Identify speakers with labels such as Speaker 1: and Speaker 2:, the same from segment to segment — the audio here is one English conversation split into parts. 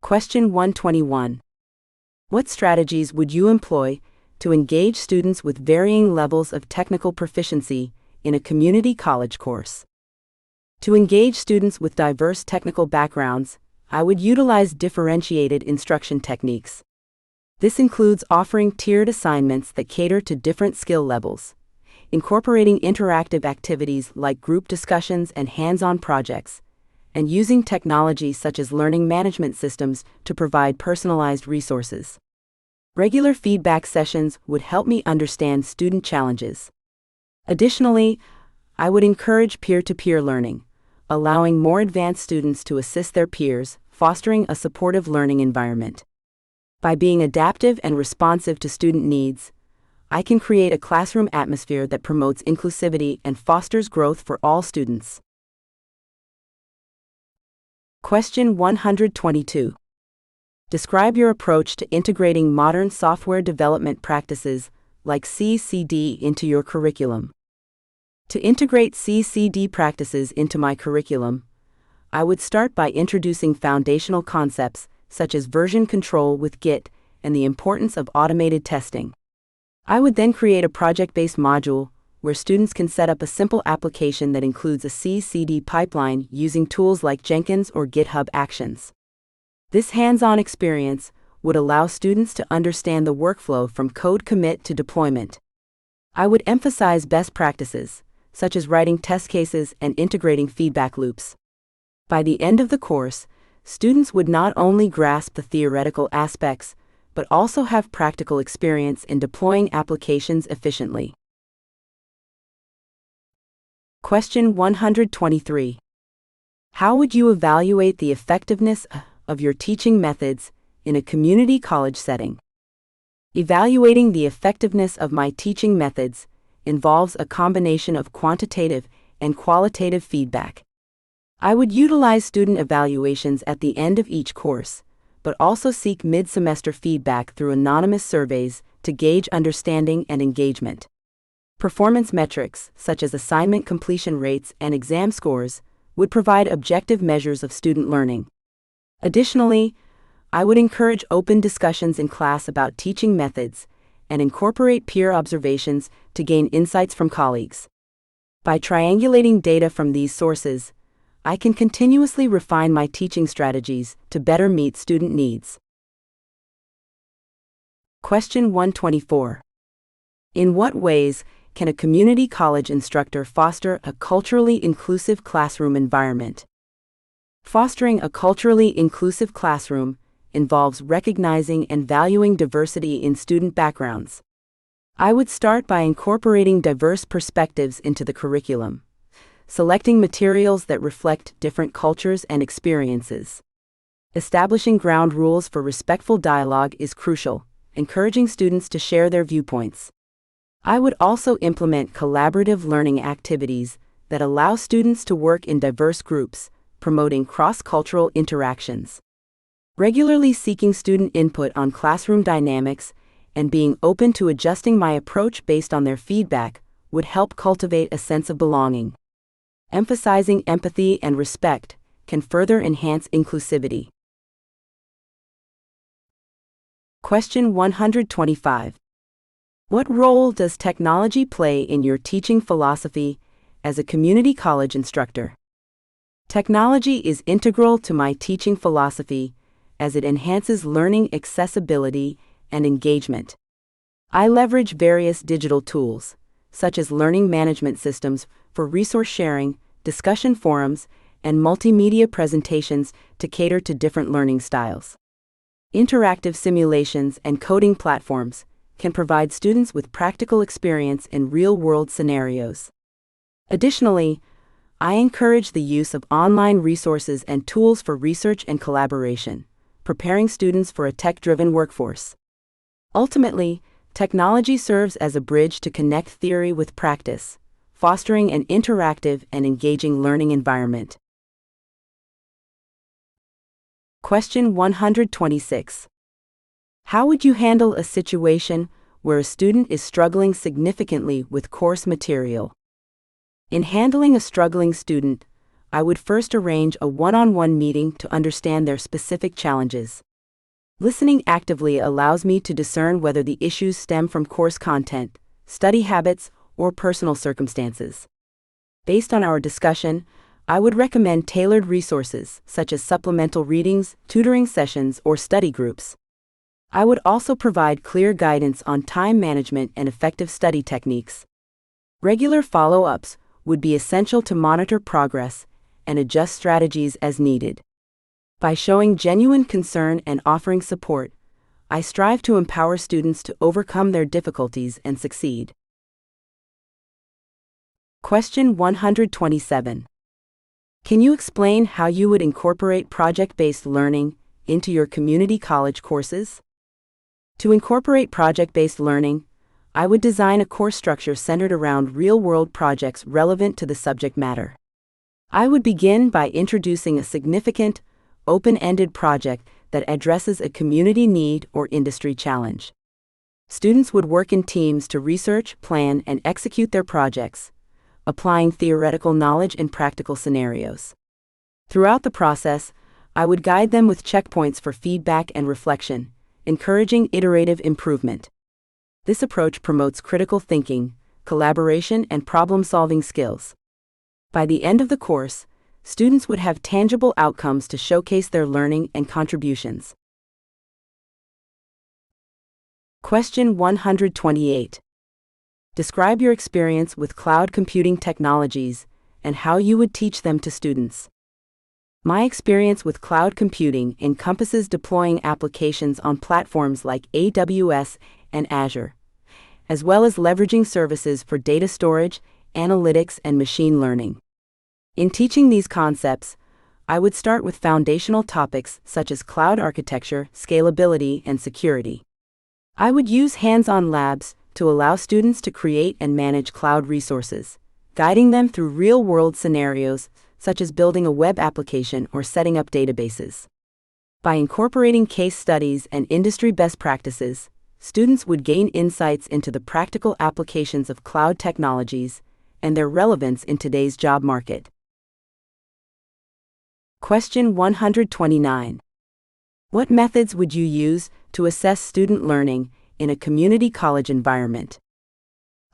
Speaker 1: Question 121. What strategies would you employ to engage students with varying levels of technical proficiency in a community college course? To engage students with diverse technical backgrounds, I would utilize differentiated instruction techniques. This includes offering tiered assignments that cater to different skill levels, incorporating interactive activities like group discussions and hands-on projects, and using technology such as learning management systems to provide personalized resources. Regular feedback sessions would help me understand student challenges. Additionally, I would encourage peer-to-peer learning, allowing more advanced students to assist their peers, fostering a supportive learning environment. By being adaptive and responsive to student needs, I can create a classroom atmosphere that promotes inclusivity and fosters growth for all students. Question 122. Describe your approach to integrating modern software development practices like C/CD into your curriculum. To integrate C/CD practices into my curriculum, I would start by introducing foundational concepts such as version control with Git and the importance of automated testing. I would then create a project-based module where students can set up a simple application that includes a C/CD pipeline using tools like Jenkins or GitHub Actions. This hands-on experience would allow students to understand the workflow from code commit to deployment. I would emphasize best practices, such as writing test cases and integrating feedback loops. By the end of the course, students would not only grasp the theoretical aspects, but also have practical experience in deploying applications efficiently. Question 123. How would you evaluate the effectiveness of your teaching methods in a community college setting? Evaluating the effectiveness of my teaching methods involves a combination of quantitative and qualitative feedback. I would utilize student evaluations at the end of each course, but also seek mid-semester feedback through anonymous surveys to gauge understanding and engagement. Performance metrics, such as assignment completion rates and exam scores, would provide objective measures of student learning. Additionally, I would encourage open discussions in class about teaching methods and incorporate peer observations to gain insights from colleagues. By triangulating data from these sources, I can continuously refine my teaching strategies to better meet student needs. Question 124. In what ways can a community college instructor foster a culturally inclusive classroom environment? Fostering a culturally inclusive classroom involves recognizing and valuing diversity in student backgrounds. I would start by incorporating diverse perspectives into the curriculum, selecting materials that reflect different cultures and experiences. Establishing ground rules for respectful dialogue is crucial, encouraging students to share their viewpoints. I would also implement collaborative learning activities that allow students to work in diverse groups, promoting cross-cultural interactions. Regularly seeking student input on classroom dynamics and being open to adjusting my approach based on their feedback would help cultivate a sense of belonging. Emphasizing empathy and respect can further enhance inclusivity. Question 125. What role does technology play in your teaching philosophy as a community college instructor? Technology is integral to my teaching philosophy as it enhances learning accessibility and engagement. I leverage various digital tools, such as learning management systems for resource sharing, discussion forums, and multimedia presentations to cater to different learning styles. Interactive simulations and coding platforms can provide students with practical experience in real-world scenarios. Additionally, I encourage the use of online resources and tools for research and collaboration, preparing students for a tech-driven workforce. Ultimately, technology serves as a bridge to connect theory with practice, fostering an interactive and engaging learning environment. Question 126. How would you handle a situation where a student is struggling significantly with course material? In handling a struggling student, I would first arrange a one-on-one meeting to understand their specific challenges. Listening actively allows me to discern whether the issues stem from course content, study habits, or personal circumstances. Based on our discussion, I would recommend tailored resources such as supplemental readings, tutoring sessions, or study groups. I would also provide clear guidance on time management and effective study techniques. Regular follow-ups would be essential to monitor progress and adjust strategies as needed. By showing genuine concern and offering support, I strive to empower students to overcome their difficulties and succeed. Question 127. Can you explain how you would incorporate project-based learning into your community college courses? To incorporate project-based learning, I would design a course structure centered around real-world projects relevant to the subject matter. I would begin by introducing a significant, open-ended project that addresses a community need or industry challenge. Students would work in teams to research, plan, and execute their projects, applying theoretical knowledge in practical scenarios. Throughout the process, I would guide them with checkpoints for feedback and reflection, encouraging iterative improvement. This approach promotes critical thinking, collaboration, and problem-solving skills. By the end of the course, students would have tangible outcomes to showcase their learning and contributions. Question 128. Describe your experience with cloud computing technologies and how you would teach them to students. My experience with cloud computing encompasses deploying applications on platforms like AWS and Azure, as well as leveraging services for data storage, analytics, and machine learning. In teaching these concepts, I would start with foundational topics such as cloud architecture, scalability, and security. I would use hands-on labs to allow students to create and manage cloud resources, guiding them through real-world scenarios such as building a web application or setting up databases. By incorporating case studies and industry best practices, students would gain insights into the practical applications of cloud technologies and their relevance in today's job market. Question 129. What methods would you use to assess student learning in a community college environment?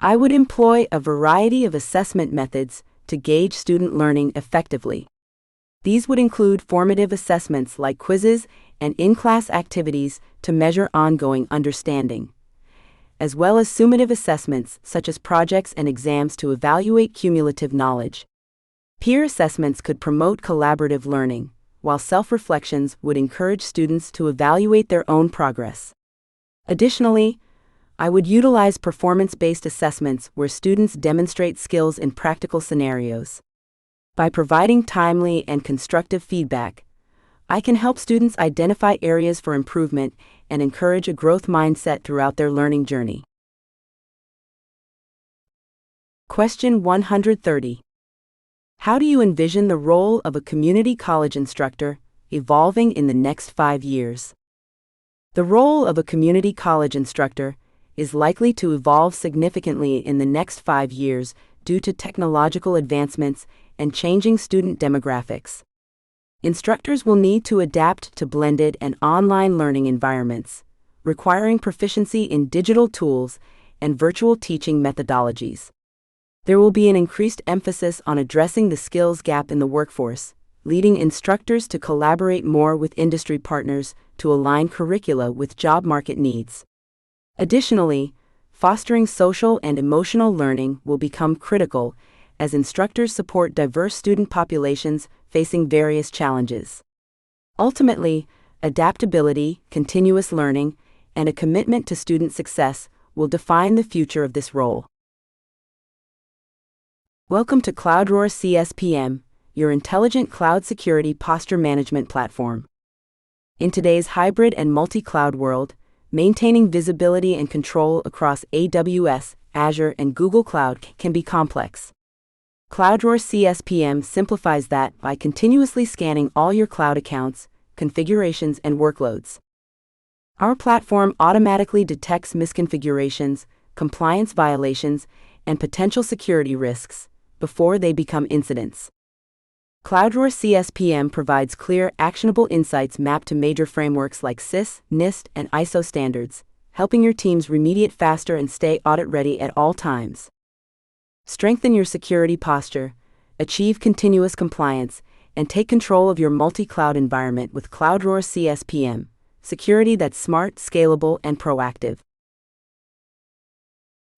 Speaker 1: I would employ a variety of assessment methods to gauge student learning effectively. These would include formative assessments like quizzes and in-class activities to measure ongoing understanding, as well as summative assessments such as projects and exams to evaluate cumulative knowledge. Peer assessments could promote collaborative learning, while self-reflections would encourage students to evaluate their own progress. Additionally, I would utilize performance-based assessments where students demonstrate skills in practical scenarios. By providing timely and constructive feedback, I can help students identify areas for improvement and encourage a growth mindset throughout their learning journey. Question 130. How do you envision the role of a community college instructor evolving in the next 5 years? The role of a community college instructor is likely to evolve significantly in the next 5 years due to technological advancements and changing student demographics. Instructors will need to adapt to blended and online learning environments, requiring proficiency in digital tools and virtual teaching methodologies. There will be an increased emphasis on addressing the skills gap in the workforce, leading instructors to collaborate more with industry partners to align curricula with job market needs. Additionally, fostering social and emotional learning will become critical as instructors support diverse student populations facing various challenges. Ultimately, adaptability, continuous learning, and a commitment to student success will define the future of this role. Welcome to CloudRoar CSPM, your intelligent cloud security posture management platform. In today's hybrid and multi-cloud world, maintaining visibility and control across AWS, Azure, and Google Cloud can be complex. CloudRoar CSPM simplifies that by continuously scanning all your cloud accounts, configurations, and workloads. Our platform automatically detects misconfigurations, compliance violations, and potential security risks before they become incidents. CloudRoar CSPM provides clear, actionable insights mapped to major frameworks like SIS, NIST, and ISO standards, helping your teams remediate faster and stay audit-ready at all times. Strengthen your security posture, achieve continuous compliance, and take control of your multi-cloud environment with CloudRoar CSPM, security that's smart, scalable, and proactive.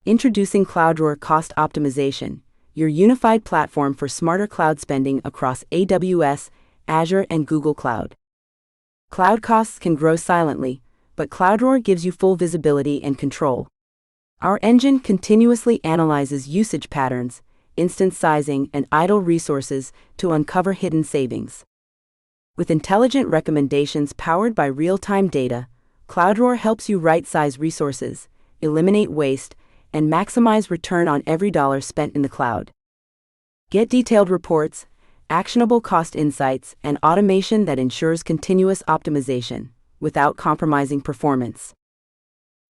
Speaker 1: Introducing CloudRoar Cost Optimization, your unified platform for smarter cloud spending across AWS, Azure, and Google Cloud. Cloud costs can grow silently, but CloudRoar gives you full visibility and control. Our engine continuously analyzes usage patterns, instance sizing, and idle resources to uncover hidden savings. With intelligent recommendations powered by real-time data, CloudRoar helps you right-size resources, eliminate waste, and maximize return on every dollar spent in the cloud. Get detailed reports, actionable cost insights, and automation that ensures continuous optimization without compromising performance.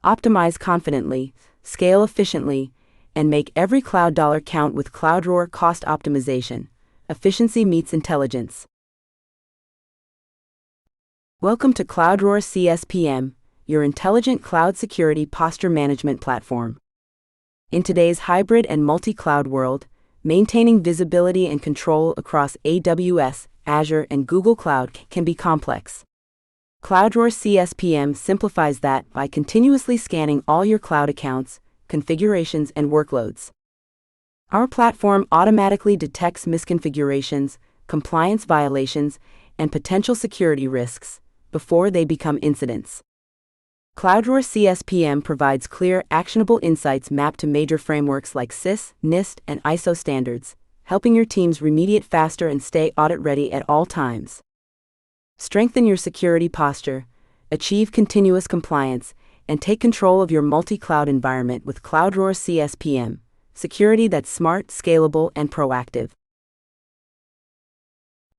Speaker 1: Optimize confidently, scale efficiently, and make every cloud dollar count with CloudRoar Cost Optimization. Efficiency meets intelligence. Welcome to CloudRoar CSPM, your intelligent cloud security posture management platform. In today's hybrid and multi-cloud world, maintaining visibility and control across AWS, Azure, and Google Cloud can be complex. CloudRoar CSPM simplifies that by continuously scanning all your cloud accounts, configurations, and workloads. Our platform automatically detects misconfigurations, compliance violations, and potential security risks before they become incidents. CloudRoar CSPM provides clear, actionable insights mapped to major frameworks like SIS, NIST, and ISO standards, helping your teams remediate faster and stay audit-ready at all times. Strengthen your security posture, achieve continuous compliance, and take control of your multi-cloud environment with CloudRoar CSPM, security that's smart, scalable, and proactive.